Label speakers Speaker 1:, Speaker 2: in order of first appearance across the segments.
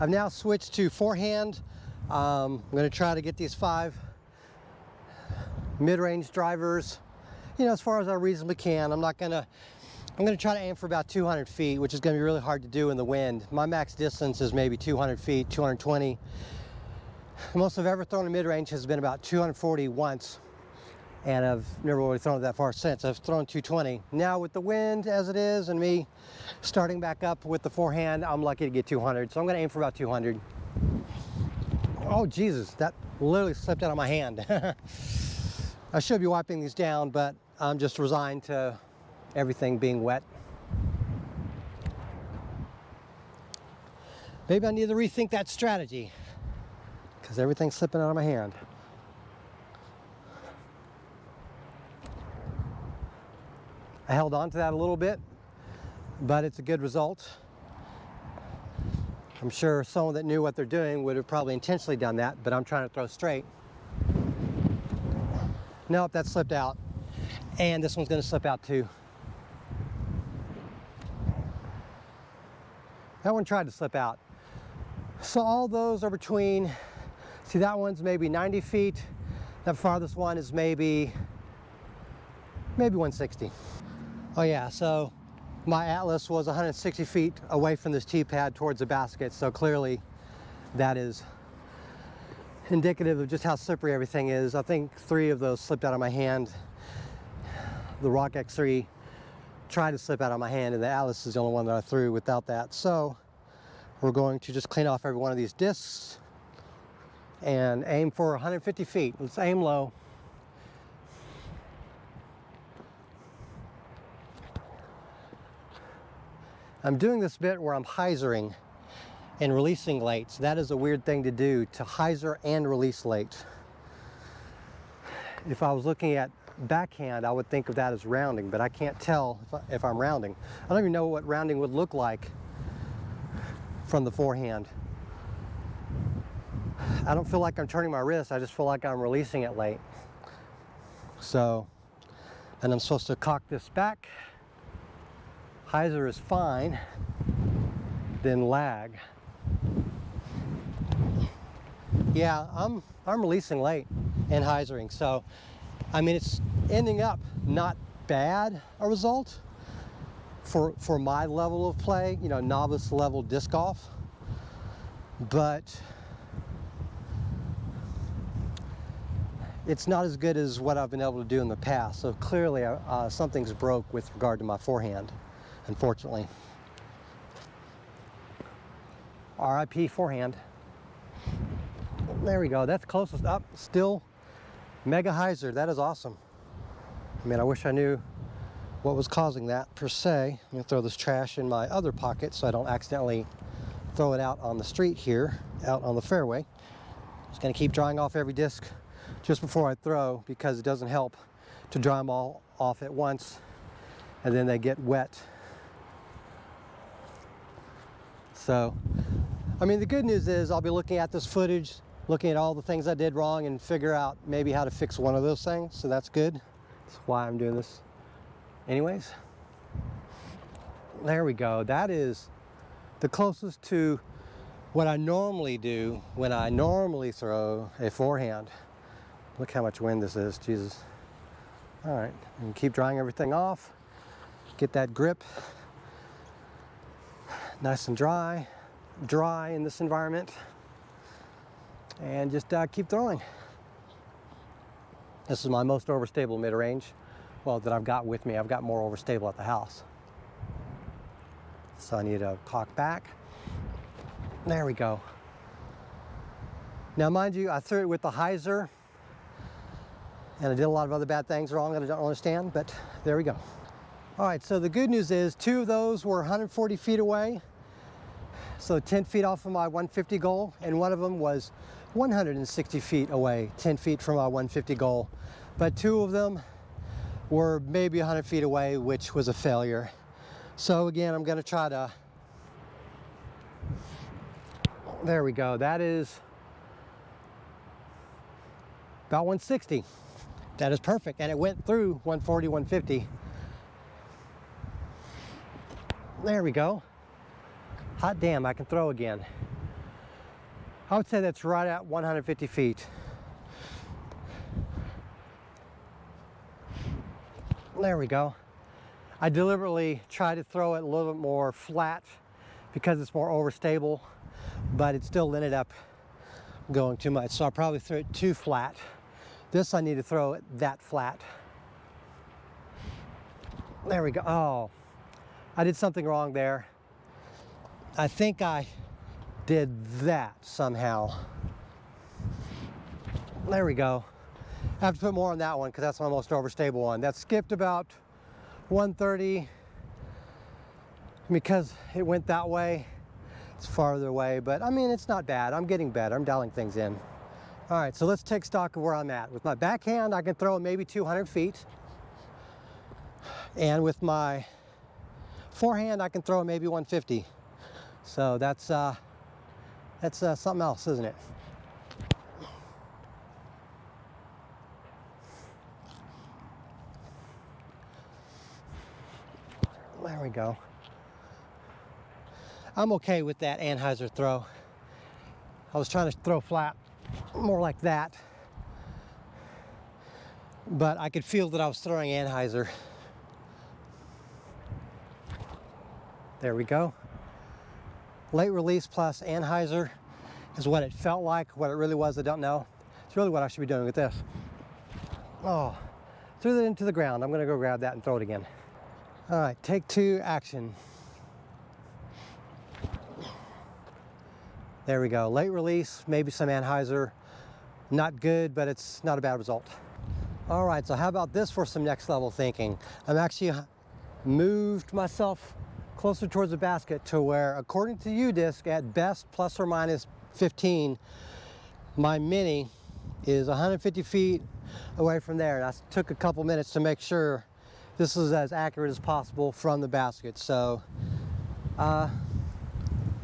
Speaker 1: I've now switched to forehand. I'm going to try to get these 5 mid-range drivers, you know, as far as I reasonably can. I'm going to try to aim for about 200 feet, which is going to be really hard to do in the wind. My max distance is maybe 200 feet, 220. The most I've ever thrown a mid-range has been about 240 once, and I've never really thrown it that far since. I've thrown 220. Now with the wind as it is and me starting back up with the forehand, I'm lucky to get 200. So I'm going to aim for about 200. Oh Jesus, that literally slipped out of my hand. I should be wiping these down, but I'm just resigned to everything being wet. Maybe I need to rethink that strategy because everything's slipping out of my hand. I held on to that a little bit, but it's a good result. I'm sure someone that knew what they're doing would have probably intentionally done that, but I'm trying to throw straight. Nope, that slipped out. And this one's going to slip out too. That one tried to slip out. So all those are between, see, that one's maybe 90 feet. That farthest one is maybe 160. Oh yeah, so my Atlas was 160 feet away from this tee pad towards the basket, so clearly that is indicative of just how slippery everything is. I think 3 of those slipped out of my hand. The Rock X3 tried to slip out of my hand, and the Atlas is the only one that I threw without that. So we're going to just clean off every one of these discs and aim for 150 feet. Let's aim low. I'm doing this bit where I'm hyzering and releasing late. So that is a weird thing to do, to hyzer and release late. If I was looking at backhand, I would think of that as rounding, but I can't tell if I'm rounding. I don't even know what rounding would look like from the forehand. I don't feel like I'm turning my wrist, I just feel like I'm releasing it late. So, and I'm supposed to cock this back. Hyzer is fine, then lag. Yeah, I'm releasing late and hyzering, so I mean it's ending up not bad a result for my level of play, you know, novice level disc golf, but it's not as good as what I've been able to do in the past. So clearly something's broke with regard to my forehand, unfortunately. RIP forehand. There we go, that's closest up. Still mega hyzer, that is awesome. I mean, I wish I knew what was causing that per se. I'm gonna throw this trash in my other pocket so I don't accidentally throw it out on the street here, out on the fairway. Just gonna keep drying off every disc just before I throw, because it doesn't help to dry them all off at once and then they get wet. So, I mean, the good news is I'll be looking at this footage, looking at all the things I did wrong and figure out maybe how to fix one of those things. So that's good. That's why I'm doing this anyways. There we go. That is the closest to what I normally do when I normally throw a forehand. Look how much wind this is, Jesus. All right, and keep drying everything off. Get that grip nice and dry in this environment, and just keep throwing. This is my most overstable mid-range, well, that I've got with me. I've got more overstable at the house, so I need to cock back. There we go. Now mind you, I threw it with the hyzer and I did a lot of other bad things wrong that I don't understand, but there we go. All right, so the good news is 2 of those were 140 feet away, so 10 feet off of my 150 goal, and one of them was 160 feet away, 10 feet from my 150 goal. But 2 of them were maybe 100 feet away, which was a failure. So again, I'm gonna try to, there we go, that is about 160. That is perfect, and it went through 140, 150. There we go. Hot damn, I can throw again. I would say that's right at 150 feet. There we go. I deliberately try to throw it a little bit more flat because it's more overstable, but it still ended up going too much. So I probably threw it too flat. This I need to throw it that flat. There we go. Oh, I did something wrong there. I think I did that somehow. There we go. I have to put more on that one because that's my most overstable one. That skipped about 130 because it went that way. It's farther away, but I mean, it's not bad. I'm getting better. I'm dialing things in. All right, so let's take stock of where I'm at. With my backhand, I can throw it maybe 200 feet. And with my forehand, I can throw it maybe 150. So that's something else, isn't it? There we go. I'm okay with that Anheuser throw. I was trying to throw flat, more like that. But I could feel that I was throwing Anheuser. There we go. Late release plus Anheuser is what it felt like. What it really was, I don't know. It's really what I should be doing with this. Oh, threw it into the ground. I'm gonna go grab that and throw it again. All right, take two, action. There we go. Late release, maybe some Anheuser. Not good, but it's not a bad result. All right, so how about this for some next level thinking? I'm actually moved myself closer towards the basket to where, according to U-Disc, at best plus or minus 15, my mini is 150 feet away from there. And I took a couple minutes to make sure this is as accurate as possible from the basket. So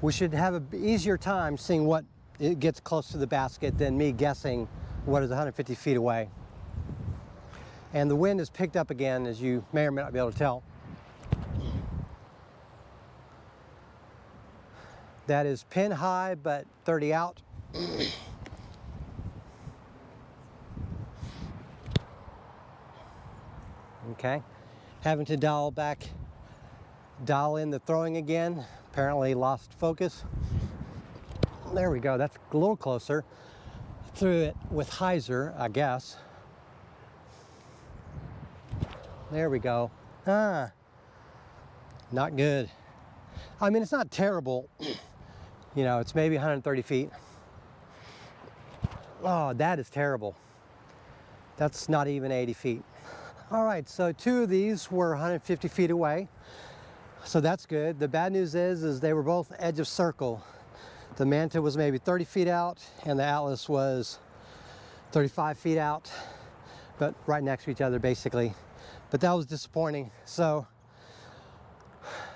Speaker 1: we should have an easier time seeing what it gets close to the basket than me guessing what is 150 feet away. And the wind has picked up again, as you may or may not be able to tell. That is pin high, but 30 out. Okay, having to dial in the throwing again. Apparently lost focus. There we go, that's a little closer. Threw it with hyzer, I guess. There we go. Ah, not good. I mean, it's not terrible. You know, it's maybe 130 feet. Oh, that is terrible. That's not even 80 feet. All right, so two of these were 150 feet away. So that's good. The bad news is they were both edge of circle. The Manta was maybe 30 feet out and the Atlas was 35 feet out, but right next to each other basically. But that was disappointing. So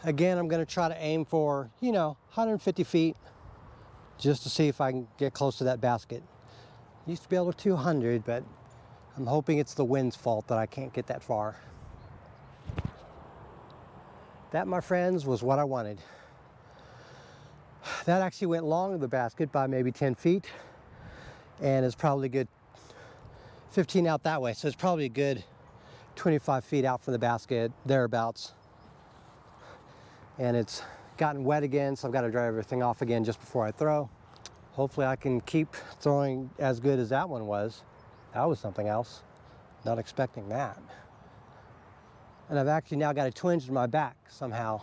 Speaker 1: again, I'm gonna try to aim for, 150 feet just to see if I can get close to that basket. Used to be able to 200, but I'm hoping it's the wind's fault that I can't get that far. That, my friends, was what I wanted. That actually went long of the basket by maybe 10 feet and is probably good 15 out that way. So it's probably a good 25 feet out from the basket, thereabouts. And it's gotten wet again, so I've got to dry everything off again just before I throw. Hopefully I can keep throwing as good as that one was. That was something else. Not expecting that. And I've actually now got a twinge in my back somehow.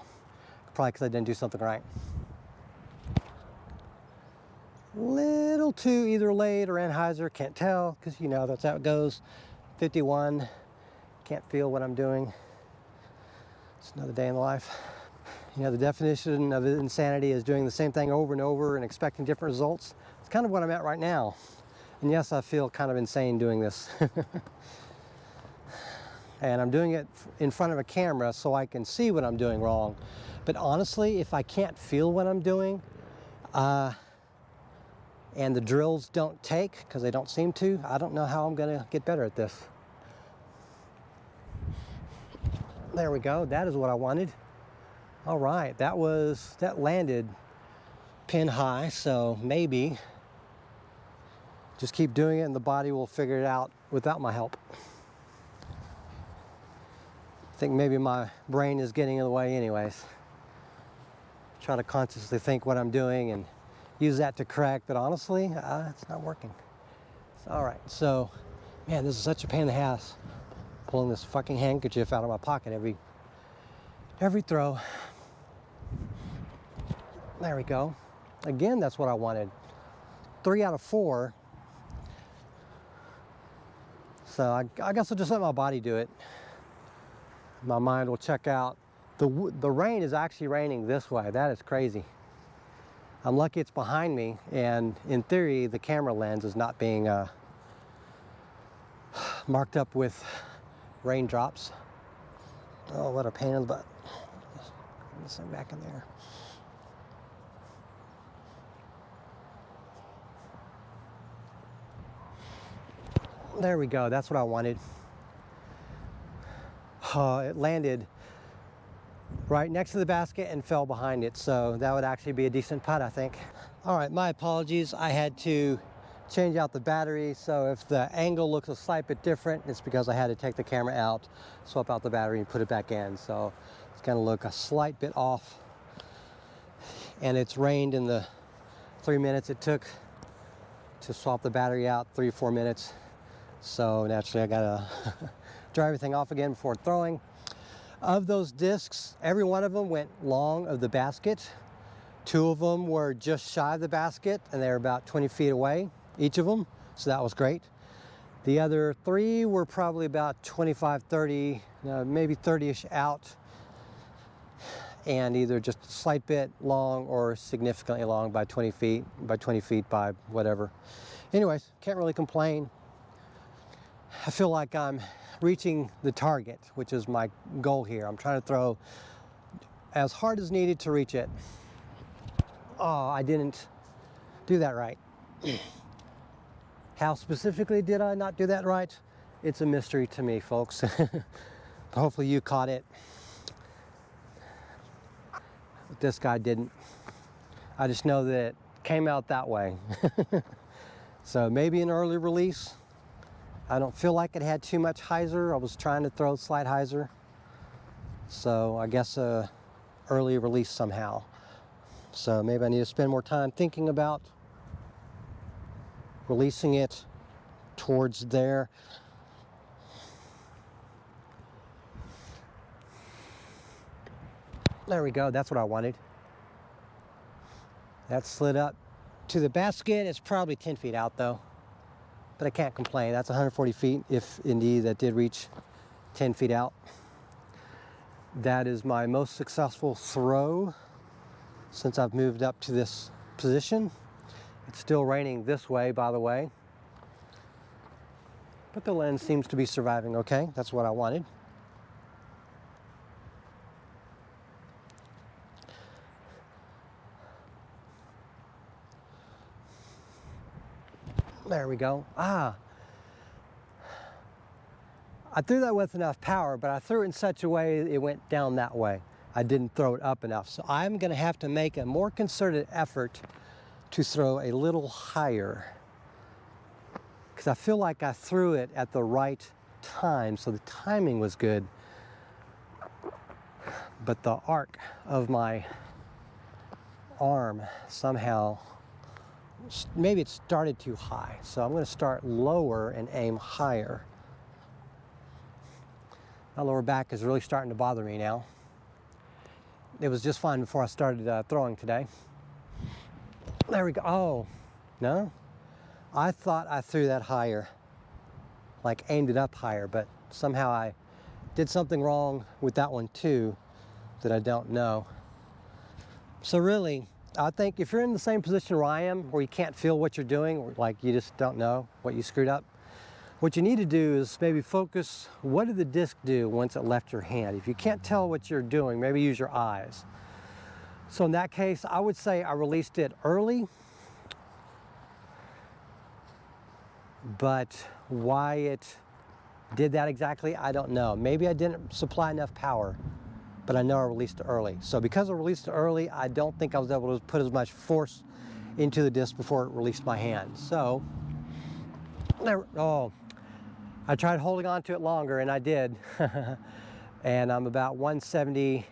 Speaker 1: Probably because I didn't do something right. Little too either late or Anheuser, can't tell, because that's how it goes. 51, can't feel what I'm doing. It's another day in the life. The definition of insanity is doing the same thing over and over and expecting different results. It's kind of what I'm at right now. And yes, I feel kind of insane doing this. And I'm doing it in front of a camera so I can see what I'm doing wrong. But honestly, if I can't feel what I'm doing, and the drills don't take, because they don't seem to, I don't know how I'm gonna get better at this. There we go, that is what I wanted. All right, that landed pin high, so maybe Just keep doing it and the body will figure it out without my help. I think maybe my brain is getting in the way anyways. Try to consciously think what I'm doing and use that to correct, but honestly, it's not working. All right, so, man, this is such a pain in the ass, pulling this fucking handkerchief out of my pocket every throw. There we go. Again, that's what I wanted. 3 out of 4. So I guess I'll just let my body do it. My mind will check out. The rain is actually raining this way. That is crazy. I'm lucky it's behind me, and in theory, the camera lens is not being marked up with raindrops. Oh, what a pain in the butt. Get this thing back in there. There we go, that's what I wanted. It landed right next to the basket and fell behind it, so that would actually be a decent putt, I think. All right, my apologies. I had to change out the battery, so if the angle looks a slight bit different, it's because I had to take the camera out, swap out the battery, and put it back in. So it's gonna look a slight bit off. And it's rained in the 3 minutes it took to swap the battery out, 3 or 4 minutes. So naturally I gotta dry everything off again before throwing. Of those discs, every one of them went long of the basket. 2 of them were just shy of the basket, and they were about 20 feet away, each of them, so that was great. The other 3 were probably about 25, 30, maybe 30-ish out, and either just a slight bit long or significantly long by 20 feet, by whatever. Anyways, can't really complain. I feel like I'm reaching the target, which is my goal here. I'm trying to throw as hard as needed to reach it. Oh, I didn't do that right. How specifically did I not do that right? It's a mystery to me, folks. Hopefully you caught it. But this guy didn't. I just know that it came out that way. So maybe an early release. I don't feel like it had too much hyzer. I was trying to throw slight hyzer. So I guess early release somehow. So maybe I need to spend more time thinking about releasing it towards there. There we go, that's what I wanted. That slid up to the basket. It's probably 10 feet out though. But I can't complain. That's 140 feet, if indeed that did reach 10 feet out. That is my most successful throw since I've moved up to this position. It's still raining this way, by the way. But the lens seems to be surviving okay. That's what I wanted. There we go. I threw that with enough power, but I threw it in such a way it went down that way. I didn't throw it up enough. So I'm gonna have to make a more concerted effort to throw a little higher, because I feel like I threw it at the right time, so the timing was good. But the arc of my arm somehow, maybe it started too high. So I'm gonna start lower and aim higher. My lower back is really starting to bother me now. It was just fine before I started throwing today. There we go. Oh, no? I thought I threw that higher, like aimed it up higher, but somehow I did something wrong with that one too that I don't know. So really, I think if you're in the same position where I am, where you can't feel what you're doing, or like you just don't know what you screwed up, what you need to do is maybe focus, what did the disc do once it left your hand? If you can't tell what you're doing, maybe use your eyes. So in that case, I would say I released it early, but why it did that exactly, I don't know. Maybe I didn't supply enough power, but I know I released it early. So because I released it early, I don't think I was able to put as much force into the disc before it released my hand. So Oh, I tried holding on to it longer, and I did. And I'm about 170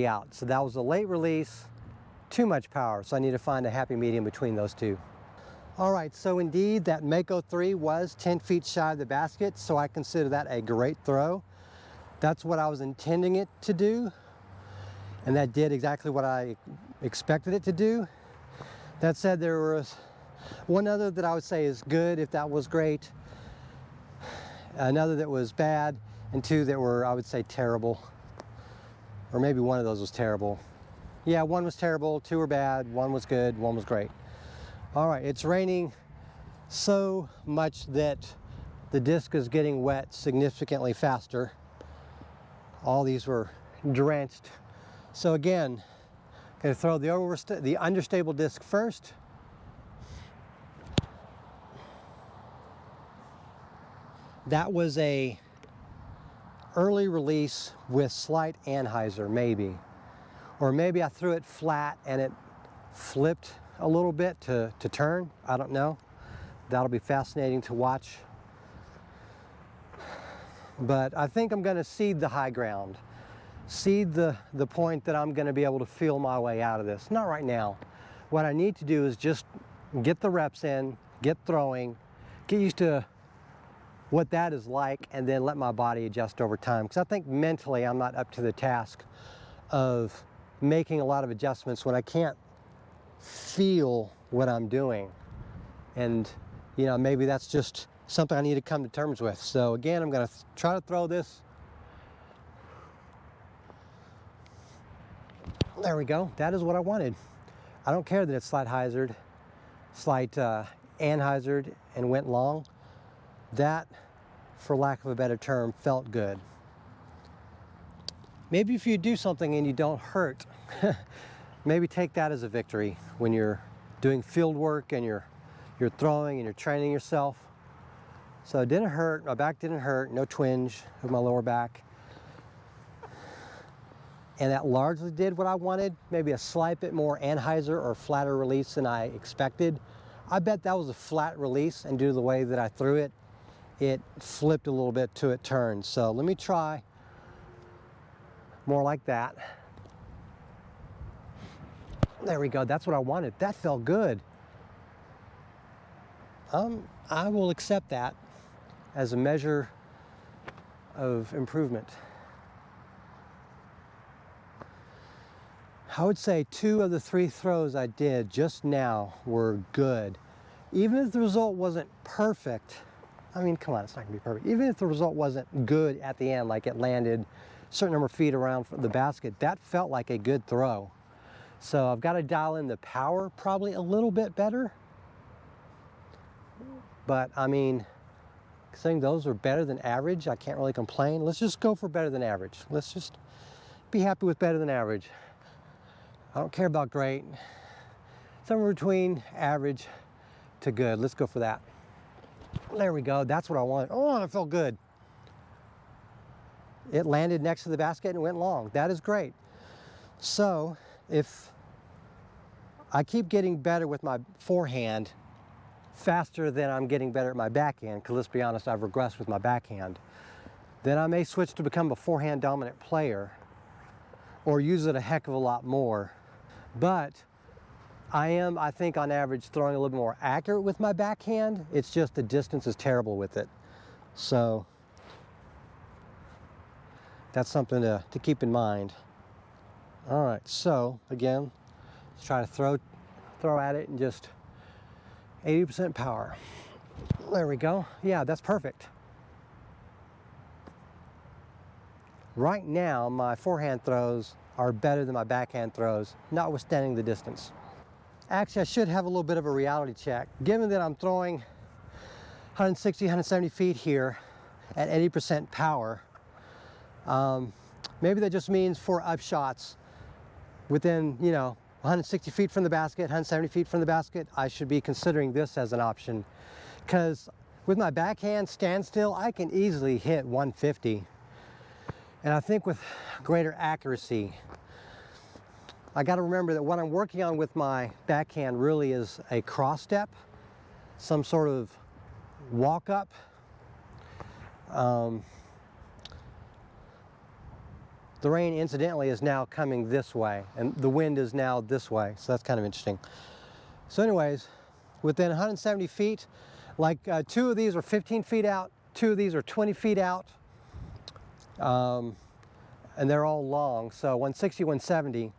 Speaker 1: out. So that was a late release, too much power. So I need to find a happy medium between those two. All right, so indeed that Mako 3 was 10 feet shy of the basket, so I consider that a great throw. That's what I was intending it to do, and that did exactly what I expected it to do. That said, there was one other that I would say is good, if that was great, another that was bad, and two that were, I would say, terrible. Or maybe one of those was terrible. Yeah, one was terrible, two were bad, one was good, one was great. All right, it's raining so much that the disc is getting wet significantly faster. All these were drenched. So again, I'm going to throw the understable disc first. That was a early release with slight anhyzer, maybe. Or maybe I threw it flat and it flipped a little bit to turn. I don't know. That'll be fascinating to watch. But I think I'm going to seed the high ground. Seed the point that I'm going to be able to feel my way out of this. Not right now. What I need to do is just get the reps in, get throwing, get used to what that is like, and then let my body adjust over time. Because I think mentally I'm not up to the task of making a lot of adjustments when I can't feel what I'm doing. And you know, maybe that's just something I need to come to terms with. So again, I'm going to try to throw this. There we go. That is what I wanted. I don't care that it's slight anhyzered and went long. That, for lack of a better term, felt good. Maybe if you do something and you don't hurt, maybe take that as a victory when you're doing field work and you're throwing and you're training yourself. So it didn't hurt, my back didn't hurt, no twinge of my lower back. And that largely did what I wanted, maybe a slight bit more anhyzer or flatter release than I expected. I bet that was a flat release, and due to the way that I threw it, it flipped a little bit till it turned. So let me try more like that. There we go, that's what I wanted. That felt good. I will accept that as a measure of improvement. I would say 2 of the 3 throws I did just now were good. Even if the result wasn't perfect, I mean, come on, it's not gonna be perfect. Even if the result wasn't good at the end, like it landed a certain number of feet around the basket, that felt like a good throw. So I've got to dial in the power probably a little bit better. But I mean, saying those are better than average, I can't really complain. Let's just go for better than average. Let's just be happy with better than average. I don't care about great. Somewhere between average to good. Let's go for that. There we go. That's what I wanted. Oh, that felt good. It landed next to the basket and went long. That is great. So if I keep getting better with my forehand faster than I'm getting better at my backhand, because let's be honest, I've regressed with my backhand, then I may switch to become a forehand dominant player or use it a heck of a lot more. But I think on average throwing a little bit more accurate with my backhand. It's just the distance is terrible with it. So that's something to keep in mind. All right, so again, let's try to throw at it and just 80% power. There we go. Yeah, that's perfect. Right now, my forehand throws are better than my backhand throws, notwithstanding the distance. Actually, I should have a little bit of a reality check. Given that I'm throwing 160, 170 feet here at 80% power, maybe that just means for upshots within, 160 feet from the basket, 170 feet from the basket, I should be considering this as an option. Because with my backhand standstill, I can easily hit 150. And I think with greater accuracy, I got to remember that what I'm working on with my backhand really is a cross step, some sort of walk up. The rain, incidentally, is now coming this way, and the wind is now this way, so that's kind of interesting. So anyways, within 170 feet, like 2 of these are 15 feet out, 2 of these are 20 feet out, and they're all long, so 160, 170.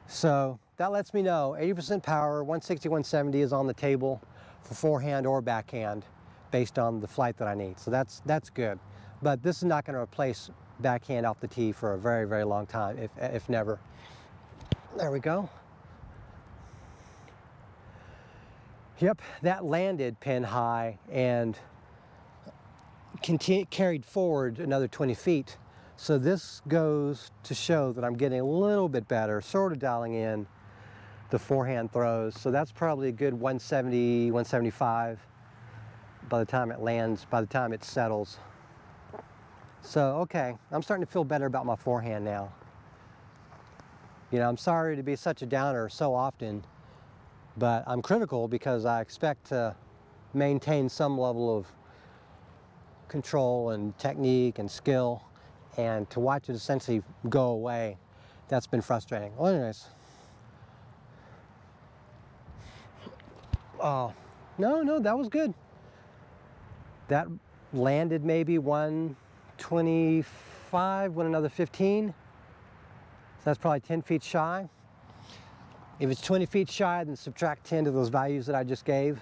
Speaker 1: So that lets me know 80% power, 160, 170 is on the table for forehand or backhand based on the flight that I need. So that's good. But this is not going to replace backhand off the tee for a very, very long time, if never. There we go. Yep, that landed pin high and carried forward another 20 feet. So this goes to show that I'm getting a little bit better, sort of dialing in the forehand throws. So that's probably a good 170, 175 by the time it lands, by the time it settles. So, okay, I'm starting to feel better about my forehand now. You know, I'm sorry to be such a downer so often, but I'm critical because I expect to maintain some level of control and technique and skill, and to watch it essentially go away, that's been frustrating. Well, anyways. Oh, no, that was good. That landed maybe 125, went another 15. So that's probably 10 feet shy. If it's 20 feet shy, then subtract 10 to those values that I just gave.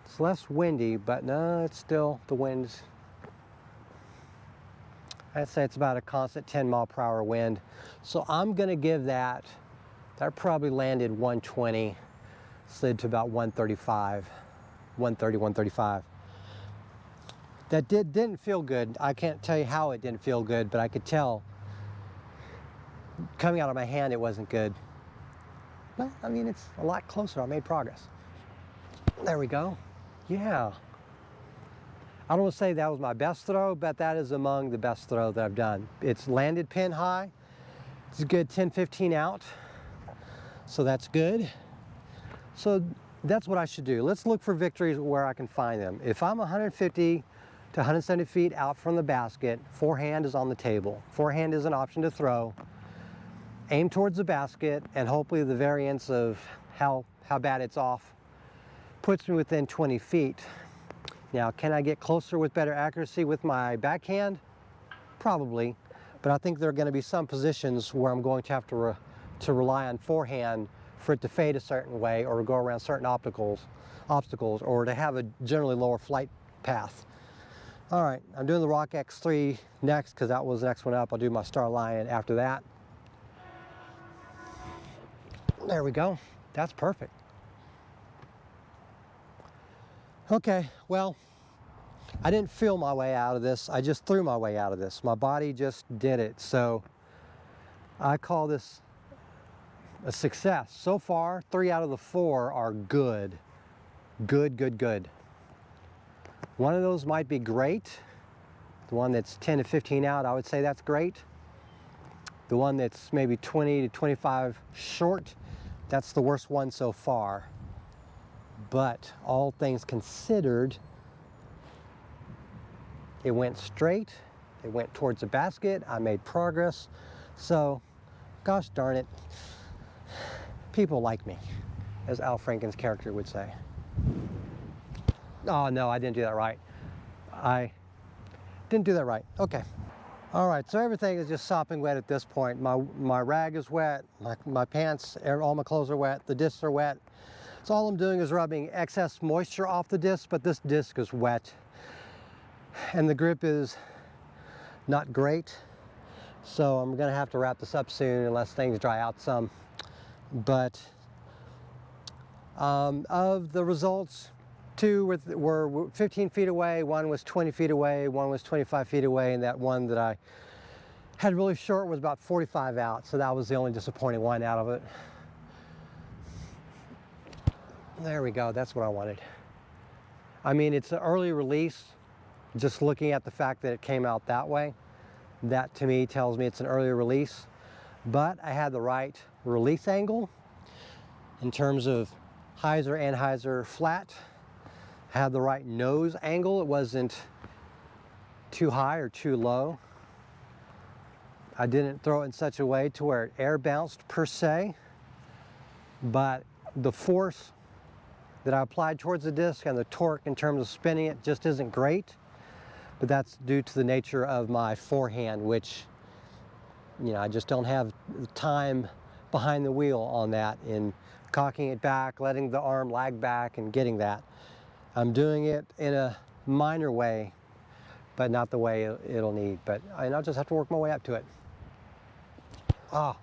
Speaker 1: It's less windy, but no, it's still, the wind's, I'd say it's about a constant 10 mile per hour wind. So I'm gonna give that probably landed 120, slid to about 135, 130, 135. That didn't feel good. I can't tell you how it didn't feel good, but I could tell coming out of my hand it wasn't good. Well, I mean, it's a lot closer. I made progress. There we go. Yeah. I don't want to say that was my best throw, but that is among the best throw that I've done. It's landed pin high. It's a good 10, 15 out. So that's good. So that's what I should do. Let's look for victories where I can find them. If I'm 150 to 170 feet out from the basket, forehand is on the table. Forehand is an option to throw. Aim towards the basket, and hopefully the variance of how bad it's off puts me within 20 feet. Now, can I get closer with better accuracy with my backhand? Probably, but I think there are going to be some positions where I'm going to have to rely on forehand for it to fade a certain way, or to go around certain obstacles, or to have a generally lower flight path. All right, I'm doing the Rock X3 next because that was the next one up. I'll do my Star Lion after that. There we go. That's perfect. Okay, well, I didn't feel my way out of this. I just threw my way out of this. My body just did it. So I call this a success. So far, 3 out of the 4 are good. Good, good, good. One of those might be great. The one that's 10 to 15 out, I would say that's great. The one that's maybe 20 to 25 short, that's the worst one so far. But all things considered, it went straight, it went towards the basket, I made progress. So, gosh darn it, people like me, as Al Franken's character would say. Oh no, I didn't do that right. I didn't do that right. Okay. All right, so everything is just sopping wet at this point. My rag is wet, my pants, all my clothes are wet, the discs are wet. So all I'm doing is rubbing excess moisture off the disc, but this disc is wet. And the grip is not great. So I'm gonna have to wrap this up soon unless things dry out some. But of the results, 2 were 15 feet away, 1 was 20 feet away, 1 was 25 feet away, and that one that I had really short was about 45 out. So that was the only disappointing one out of it. There we go, that's what I wanted. I mean, it's an early release. Just looking at the fact that it came out that way, that to me tells me it's an early release. But I had the right release angle in terms of hyzer and hyzer flat. Had the right nose angle. It wasn't too high or too low. I didn't throw it in such a way to where it air bounced per se, but the force that I applied towards the disc and the torque in terms of spinning it just isn't great. But that's due to the nature of my forehand, which, you know, I just don't have the time behind the wheel on that in cocking it back, letting the arm lag back and getting that. I'm doing it in a minor way, but not the way it'll need. And I'll just have to work my way up to it. Oh,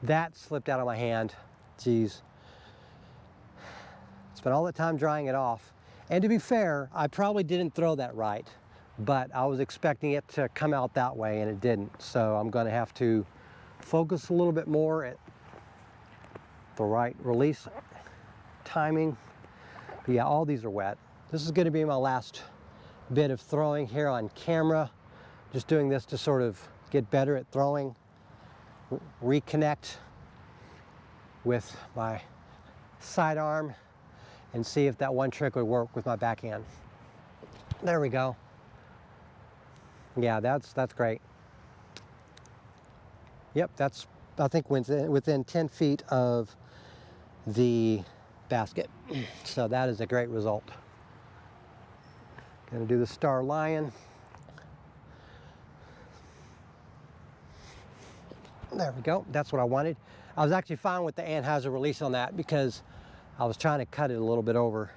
Speaker 1: that slipped out of my hand. Jeez. Spent all that time drying it off. And to be fair, I probably didn't throw that right, but I was expecting it to come out that way and it didn't. So I'm going to have to focus a little bit more at the right release timing. But yeah, all these are wet. This is going to be my last bit of throwing here on camera. Just doing this to sort of get better at throwing, reconnect with my sidearm, and see if that one trick would work with my backhand. There we go. Yeah, that's great. Yep, that's, I think, within 10 feet of the basket. So that is a great result. Gonna do the Star Lion. There we go, that's what I wanted. I was actually fine with the Anheuser release on that because I was trying to cut it a little bit over.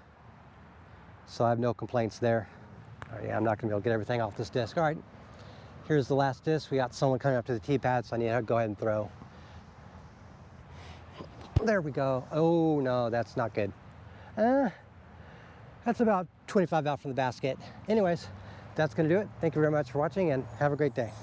Speaker 1: So I have no complaints there. All right, yeah, I'm not gonna be able to get everything off this disc. All right, here's the last disc. We got someone coming up to the tee pad, so I need to go ahead and throw. There we go. Oh no, that's not good. That's about 25 out from the basket. Anyways, that's gonna do it. Thank you very much for watching and have a great day.